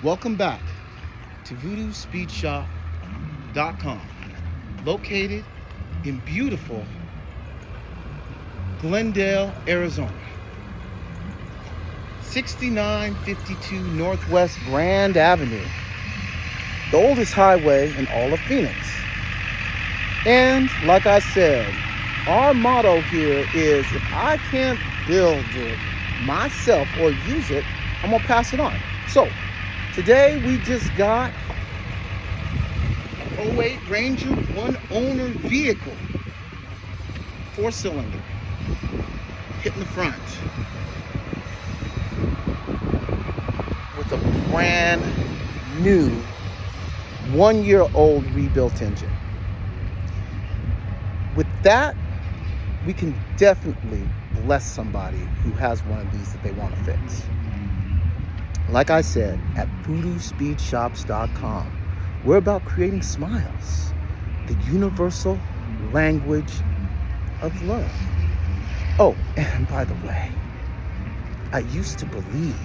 Welcome back to VoodooSpeedShop.com, located in beautiful Glendale, Arizona. 6952 Northwest Grand Avenue, the oldest highway in all of Phoenix. And like I said, our motto here is if I can't build it myself or use it, I'm gonna pass it on. So today we just got an 08 Ranger one owner vehicle, 4-cylinder, hitting the front with a brand new 1-year-old rebuilt engine. With that, we can definitely bless somebody who has one of these that they want to fix. Like I said, at VoodooSpeedShops.com, we're about creating smiles, the universal language of love. Oh, and by the way, I used to believe,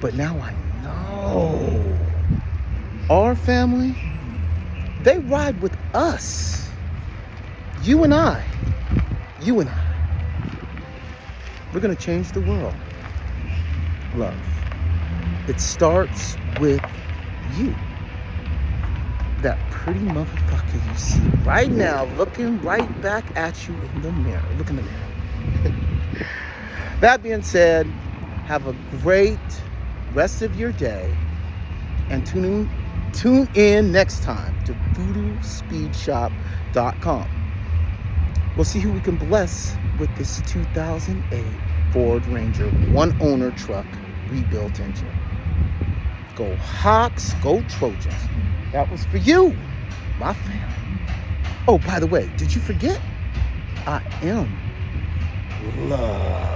but now I know. Our family, they ride with us. You and I. We're going to change the world. Love. It starts with you. That pretty motherfucker you see right now looking right back at you in the mirror. Look in the mirror. That being said, have a great rest of your day and tune in next time to VoodooSpeedShop.com. We'll see who we can bless with this 2008 Ford Ranger one owner truck rebuilt engine. Go Hawks, go Trojans. That was for you, my family. Oh, by the way, did you forget? I am love.